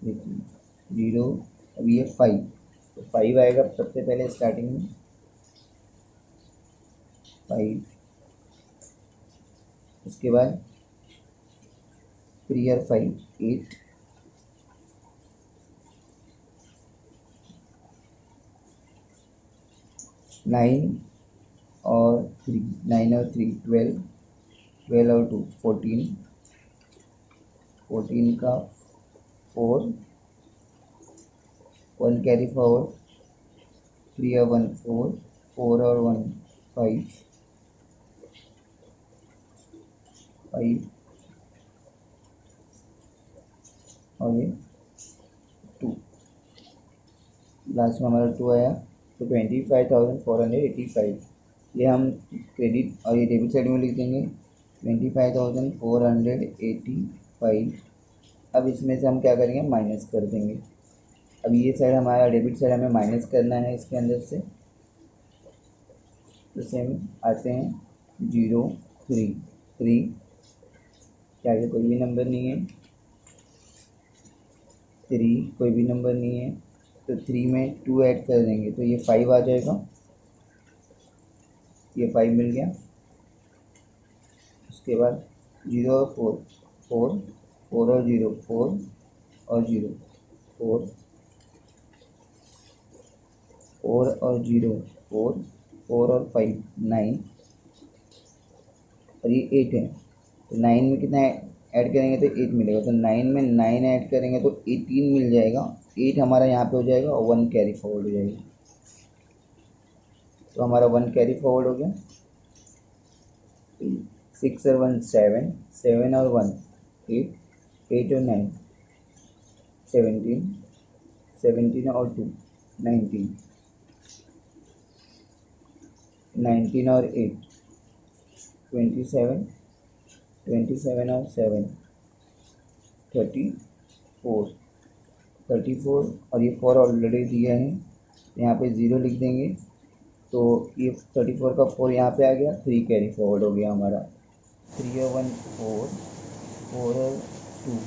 देखिए 0, अब ये 5, तो 5 आएगा सबसे पहले स्टार्टिंग में। 5, उसके बाद 3 और 5 8, 9 और 3, 9 और 3 12, 12 और 2 14, 14 का 4, 1 कैरी फॉरवर्ड, 3 और 1 4, 4 और 1 5, 5 और ये 2, लास्ट में हमारा 2 आया। तो 25,485 ये हम क्रेडिट और ये डेबिट साइड में लिख देंगे 25,485। अब इसमें से हम क्या करेंगे, माइनस कर देंगे। अब ये साइड हमारा डेबिट साइड हमें माइनस करना है इसके अंदर से, तो सेम आते हैं 0 3 3 क्या आगे कोई भी नंबर नहीं है, 3 कोई भी नंबर नहीं है, तो 3 में 2 ऐड कर देंगे तो ये 5 आ जाएगा, ये 5 मिल गया। उसके बाद 0 और 4 4 4 और 0 4 और 0 4 4 और 0 4 4 और 5 9 और ये 8 है, तो 9 में कितना ऐड करेंगे तो 8 मिलेगा, तो 9 में 9 ऐड करेंगे तो 18 मिल जाएगा। 8 हमारा यहाँ पे हो जाएगा और 1 कैरी फॉरवर्ड हो जाएगा, तो हमारा 1 कैरी फॉरवर्ड हो गया। 6 और 1 7, 7 और 1 8, 8 और 9 17, 17 और 2 19, 19 और 8 27, 27 और 7 34, 34 और ये 4 ऑलरेडी दिया है, यहाँ पे 0 लिख देंगे, तो ये 34 का 4 यहाँ पे आ गया, 3 कैरी फॉरवर्ड हो गया हमारा। 3 और 1 4, 4 और 2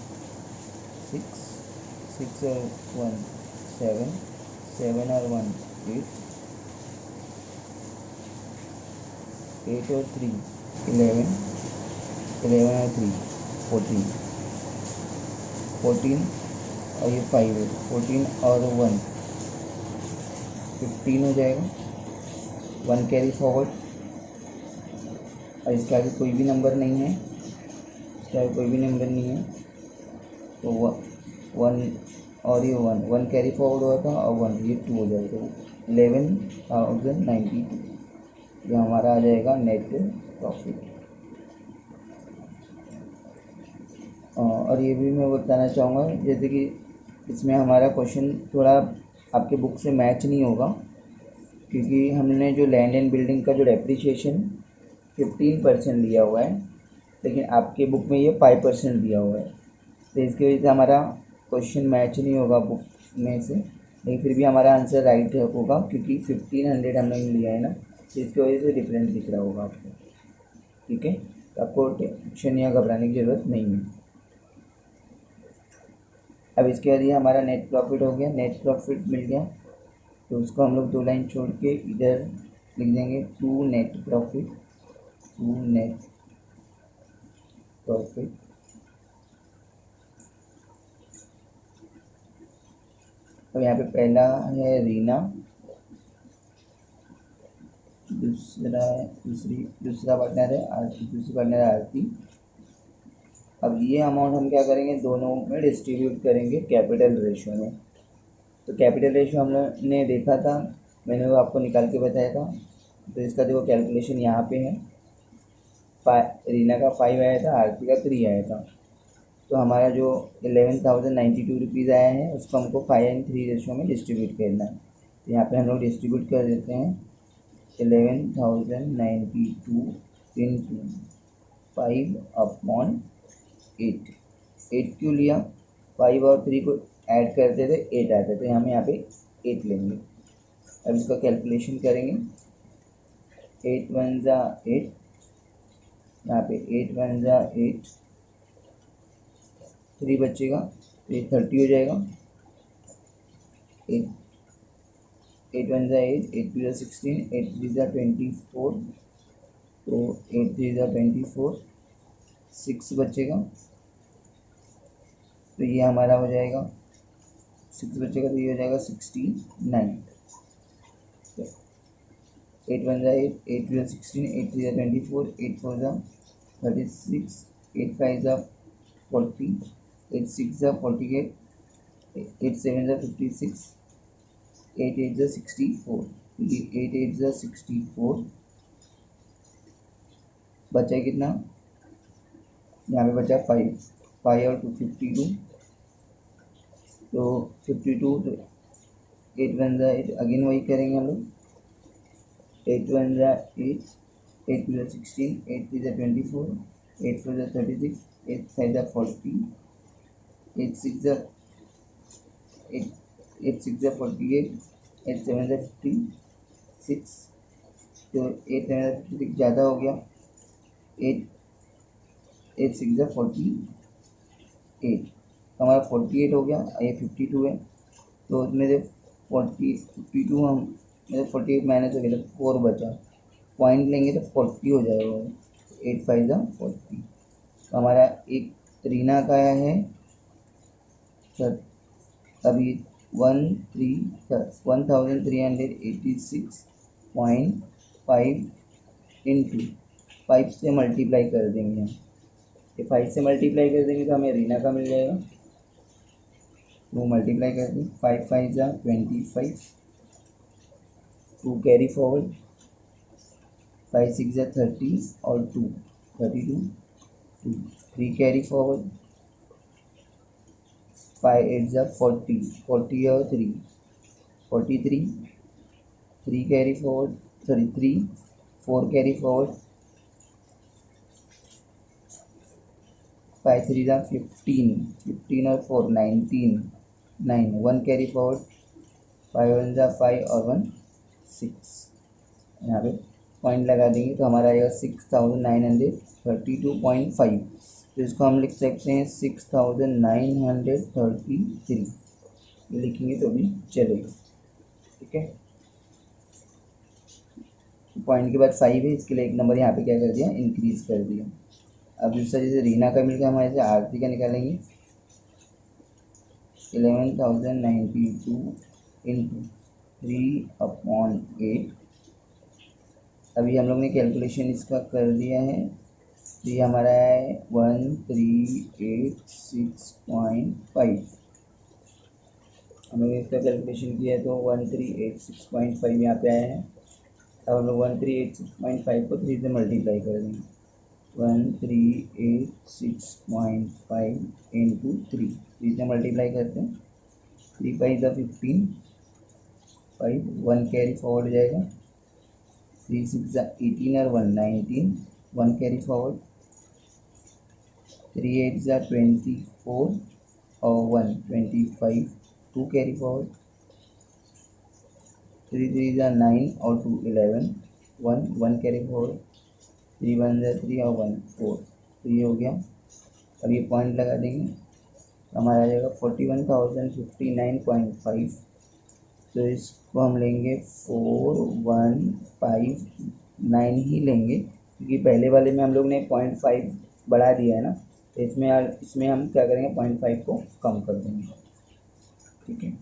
6, 6 और 1 7, 7 और 1 8, 8 और 3 11, 11 और 3 14, 14 और ये 5 है, 14 और 1 15 हो जाएगा, 1 कैरी फॉरवर्ड। और इसके आगे कोई भी नंबर नहीं है, इसके आगे कोई भी नंबर नहीं है, तो 1 और ये 1 कैरी फॉरवर्ड हुआ था और 1 ये 2 हो जाएगा, 11,092 ये हमारा आ जाएगा नेट प्रॉफिट। और ये भी मैं बताना चाहूँगा, जैसे कि इसमें हमारा क्वेश्चन थोड़ा आपके बुक से मैच नहीं होगा, क्योंकि हमने जो लैंड एंड बिल्डिंग का जो डेप्रिसिएशन 15% लिया हुआ है, लेकिन आपके बुक में ये 5% दिया हुआ है, तो इसकी वजह से हमारा क्वेश्चन मैच नहीं होगा बुक में से, लेकिन फिर भी हमारा आंसर राइट होगा, क्योंकि 1500 हमने लिया है ना, तो इसकी वजह से डिफरेंस दिख रहा होगा आपको। ठीक है, तो आपको टेंशन या घबराने की ज़रूरत नहीं है। अब इसके बाद ये हमारा नेट प्रॉफिट हो गया, नेट प्रॉफिट मिल गया, तो उसको हम लोग 2 लाइन छोड़ के इधर लिख देंगे to net profit, to net profit. तो यहाँ पे पहला है रीना, दूसरा पार्टनर है आरती, दूसरी पार्टनर है आरती। अब ये अमाउंट हम क्या करेंगे, दोनों में डिस्ट्रीब्यूट करेंगे कैपिटल रेशियो में। तो कैपिटल रेशियो हम लोग ने देखा था, मैंने वो आपको निकाल के बताया था, तो इसका देखो कैलकुलेशन यहाँ पे है। रीना का 5 आया था, आरती का 3 आया था, तो हमारा जो 11,092 रुपीज़ आया है उसको हमको 5:3 रेशियो में डिस्ट्रीब्यूट करना है। तो यहाँ पे हम लोग डिस्ट्रीब्यूट कर देते हैं 11,092 इंटू 5/8। 8 क्यों लिया, 5 और 3 को ऐड करते थे 8 आते थे, हम यहाँ पे 8 लेंगे। अब इसका कैलकुलेशन करेंगे, 8 1 जा 8, यहाँ पे 8 1 जा 8, 3 बचेगा तो ये 30 हो जाएगा। 8 1 जा 8, 8 2 जा 16, 8 3 जा 24, तो 8 3 जा 24, 6 बचेगा, तो ये हमारा हो जाएगा 6 बचेगा, तो ये हो जाएगा 69। 8 1 जा 8, 8 2 16, 8 3 24, 8 4 जा 36, 8 5 जा 40, 8 6 जा 48, 8 7 जा 56, 8 8 जा 64, ये 8 8 जा 64। बचा कितना, यहाँ पे बचा 5, 5 और 2 52, तो 52, तो 8 1 जा 8, अगेन वही करेंगे हम लोग, 8 1 जा 8, 8 2 जा 16, 8 3 जा 24, 8 4 जा 36, 8 5 जा 40, 8 6 जा 8, 8 6 जा 48, 8 7 जा 56, तो 8 7 जा 56 ज़्यादा हो गया, 8 8 6 जा 48, तो हमारा 48 हो गया, ये 52 है, तो उसमें से 52 हम मतलब 48 माइनस हो गया तो 4 बचा, पॉइंट लेंगे तो 40 हो जाएगा, 8 5 जा 40। तो हमारा एक रीना का है सर अभी 1386.5 इंटू 5 से मल्टीप्लाई कर देंगे हम, ये 5 से मल्टीप्लाई कर देंगे तो हमें रीना का मिल जाएगा, वो मल्टीप्लाई कर दें, 5 5 जा 25, 2 कैरी फॉरवर्ड, 5 6 जा 30 और 2 32, 2 3 कैरी फॉरवर्ड, 5 8 जा 40, 40 और 3 43, 3 carry forward, sorry 3 4 carry forward, 5 3 जा 15, 15 और 4 19, 9 1 कैरी फॉरवर्ड, 5 1 जा 5 और 1 6, यहाँ पे पॉइंट लगा देंगे तो हमारा आएगा 6932.5, तो इसको हम लिख सकते हैं 6933, ये लिखेंगे तो भी चलेगा, ठीक है। पॉइंट के बाद 5 है, इसके लिए एक नंबर यहाँ पे क्या कर दिया, इंक्रीज कर दिया। अब दूसरा जैसे रीना का मिल गया, हमारे से आरती का निकालेंगे, 11,092 इंटू 3/8, अभी हम लोग ने कैलकुलेशन इसका कर दिया है, तो ये हमारा है 1386.5, हम लोग इसका कैलकुलेशन किया है तो 1386.5 यहाँ पे आया है। अब हम लोग 1386.5 को 3 से मल्टीप्लाई कर देंगे, 1386.5 इंटू 3 से मल्टीप्लाई करते हैं, 3 5 द 15, 5 1 कैरी फॉरवर्ड जाएगा, 3 6 द 18 और 1 19, 1 कैरी फॉरवर्ड, 3 8 द 24 और 1 25, 2 कैरी फॉरवर्ड, 3 3 द 9 और 2 11, 1 कैरी फॉरवर्ड, 3 1 द 3 और 1 4, तो ये हो गया। अब ये पॉइंट लगा देंगे, हमारा आ जाएगा 41,059.5, तो इसको हम लेंगे 4159 ही लेंगे, क्योंकि पहले वाले में हम लोग ने 0.5 बढ़ा दिया है ना, तो इसमें हम क्या करेंगे 0.5 को कम कर देंगे, ठीक है।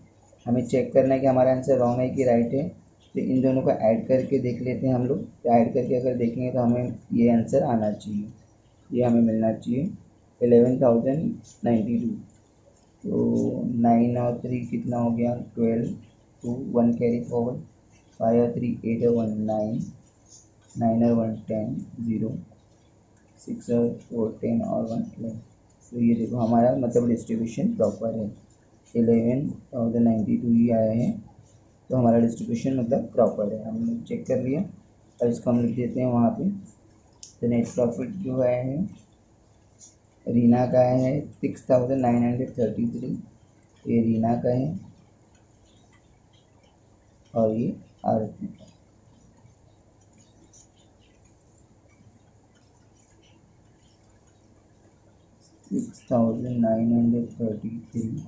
हमें चेक करना है कि हमारा आंसर रॉन्ग है कि राइट है, तो इन दोनों को ऐड करके देख लेते हैं हम लोग, तो ऐड करके अगर देखेंगे तो हमें ये आंसर आना चाहिए, ये हमें मिलना चाहिए 11,092, तो 9 और 3 कितना हो गया 12, 2 1 कैरी फॉरवर्ड, 5 और 3 8 और 1 9, 9 और 1 10 0, 6 और 4 10 और 1 11, तो ये देखो हमारा मतलब डिस्ट्रीब्यूशन प्रॉपर है, 11,092 ही आया है, तो हमारा डिस्ट्रीब्यूशन मतलब प्रॉपर है, हमने चेक कर लिया। अब इसको हम लिख देते हैं वहाँ पे, तो नेट प्रॉफिट जो है रीना का है 6,933, ये रीना का है और ये आरती का, $6,933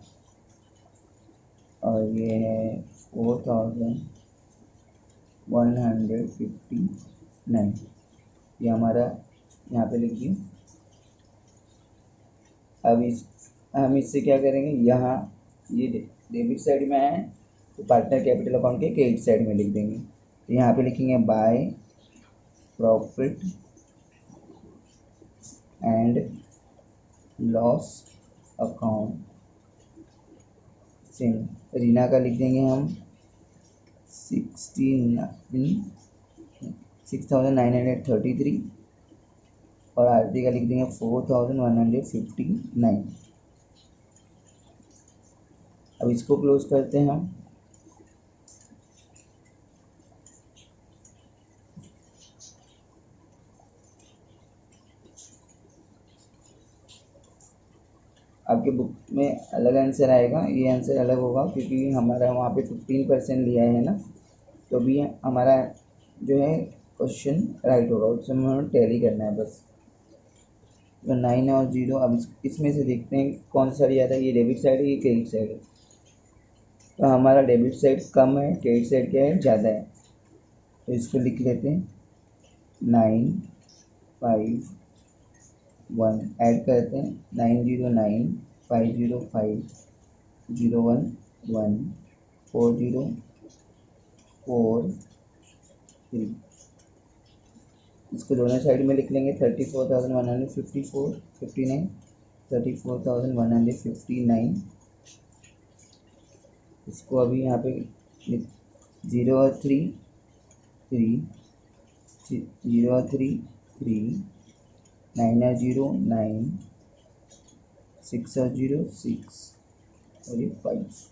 और ये है 4,159, ये हमारा यहाँ पे लिखिए। अब हम इससे क्या करेंगे, यहाँ ये डेबिट साइड में आए तो पार्टनर कैपिटल अकाउंट के क्रेडिट साइड में लिख देंगे। तो यहाँ पे लिखेंगे by profit and loss account same. Reena का लिख देंगे हम 6,933 और आरती का लिख देंगे 4,159। अब इसको क्लोज करते हैं हम। आपके बुक में अलग आंसर आएगा, ये आंसर अलग होगा क्योंकि हमारा वहाँ पे 15% लिया है ना, तो भी हमारा जो है क्वेश्चन राइट होगा, उसमें हमें टैली करना है बस। तो 9 और 0। अब इसमें से देखते हैं कौन सा ज़्यादा, ये डेबिट साइड है ये क्रेडिट साइड है। तो हमारा डेबिट साइड कम है, क्रेडिट साइड क्या है ज़्यादा है, तो इसको लिख लेते हैं 951 ऐड करते हैं 909 505 01 1 4043। इसको दोनों साइड में लिख लेंगे 34,154 59 34,159। इसको अभी यहाँ पे 0 और 3 3 0 और 3 3 9 और 0 9 6 और 0 6 और ये 5।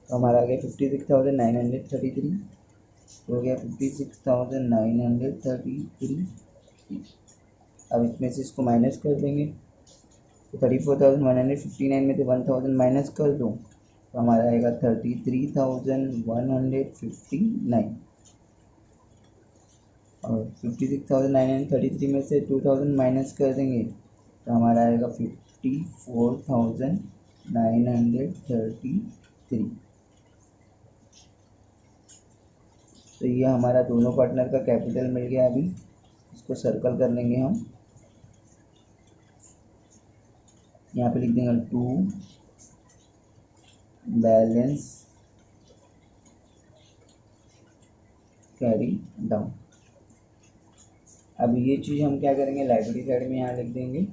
तो हमारा आ गया 56,933 हो गया 56,933। अब इसमें से इसको माइनस कर देंगे तो 34,159 में से 1,000 माइनस कर दो तो हमारा आएगा 33,159 और 56,933 में से 2,000 माइनस कर देंगे तो हमारा आएगा 54,933। तो ये हमारा दोनों पार्टनर का कैपिटल मिल गया। अभी इसको सर्कल कर लेंगे हम, यहाँ पे लिख देंगे टू बैलेंस कैरी डाउन। अब ये चीज़ हम क्या करेंगे, लाइब्रेरी साइड में यहाँ लिख देंगे।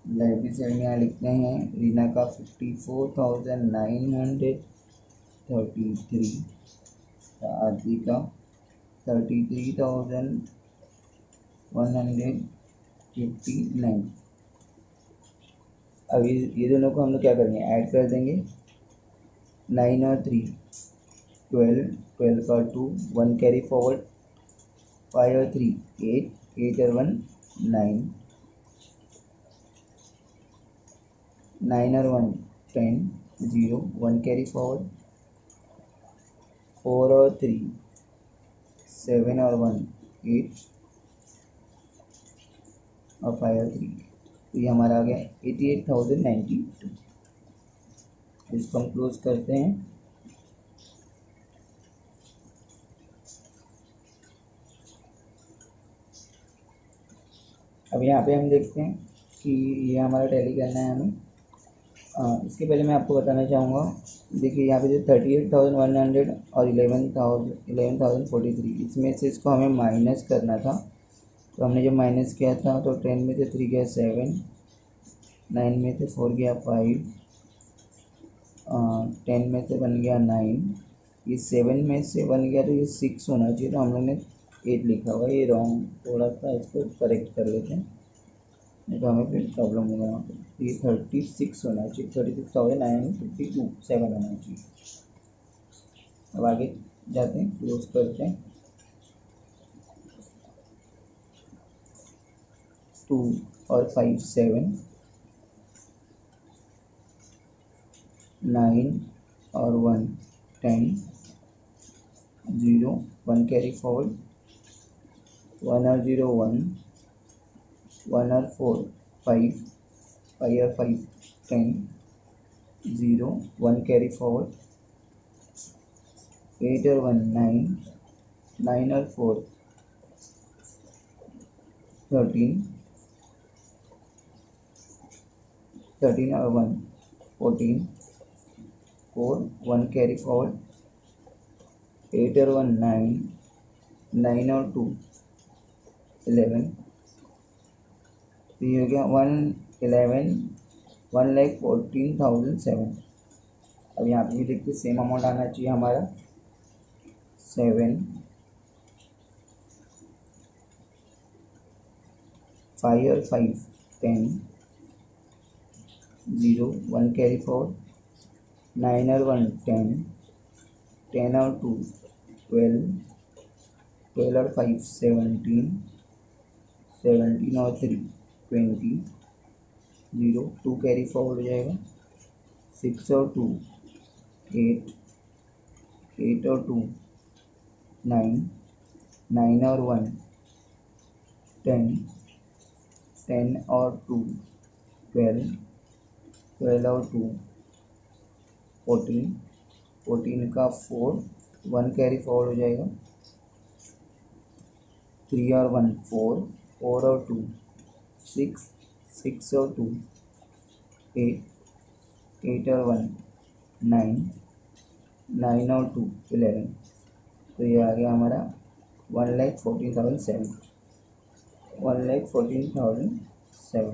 लाइब्रेरी साइड में यहाँ लिखते हैं रीना का 54,933, आरती का 33,159। अब ये दोनों को हम लोग क्या करेंगे, ऐड कर देंगे। 9 और 3 12 12 का 2 1 कैरी फॉरवर्ड 5 और 3 8 8 और 1 9 9 और 1 10 0 1 कैरी फॉरवर्ड 4 और 3 7 और 1 8 और 5 और 3। तो ये हमारा आ गया 88,092। इसको हम क्लोज करते हैं। अब यहाँ पे हम देखते हैं कि ये हमारा टैली करना है हमें। इसके पहले मैं आपको बताना चाहूँगा, देखिए यहाँ पे जो 38,100 और 11,043, इसमें से इसको हमें माइनस करना था। तो हमने जब माइनस किया था तो 10 में से 3 गया 7, 9 में से 4 गया 5, 10 में से 1 गया 9, ये 7 में से 1 गया तो ये 6 होना चाहिए, तो हम लोग ने 8 लिखा हुआ है, ये रॉन्ग थोड़ा सा, इसको करेक्ट कर लेते हैं नहीं तो हमें फिर प्रॉब्लम होगा वहाँ पर। ये 36 होना चाहिए, 36,952 7 होना चाहिए। अब आगे जाते हैं, क्लोज करते हैं। 2 और 5 7, 9 और 1 10 0 1 कैरी फॉरवर्ड 1 और 0 1 1 और 4 5 5 और 5 10 0 1 कैरी फॉरवर्ड 8 और 1 9 9 और 4 13 13 और 1 14, 4 1 कैरी फॉरवर्ड, 8 और 1 9, 9 और 2 11, तो ये हो गया 1,14,007। अब यहाँ पे भी देखते सेम अमाउंट आना चाहिए हमारा 7 5 और 5 10 0 1 कैरी फॉरवर्ड, 9 और 1 10, 10 और 2 12, 12 और 5 17, 17 और 3 20 0 2 कैरी फॉरवर्ड हो जाएगा, 6 और 2 8, 8 और 2 9, 9 और 1 10, 10 और 2 12, 12 और 2 14, 14 का 4 1 कैरी फॉरवर्ड हो जाएगा, 3 और 1 4, 4 और 2 6, 6 और 2 8, 8 और 1 9, 9 और 2 11। तो ये आ गया हमारा 1,14,007, 1,14,007।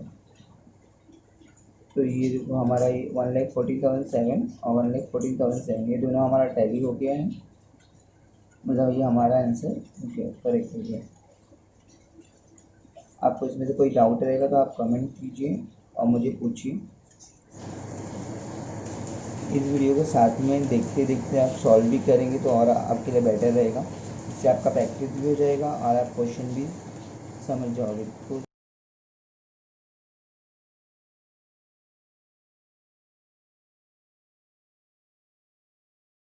तो ये देखो हमारा ये 1,14,007 और 1,14,007 ये दोनों हमारा टैली हो गया है, मतलब ये हमारा आंसर करेक्ट हो गया। आपको इसमें से कोई डाउट रहेगा तो आप कमेंट कीजिए और मुझे पूछिए। इस वीडियो को साथ में देखते देखते आप सॉल्व भी करेंगे तो और आपके लिए बेटर रहेगा, इससे आपका प्रैक्टिस भी हो जाएगा और आप क्वेश्चन भी समझ जाओगे। तो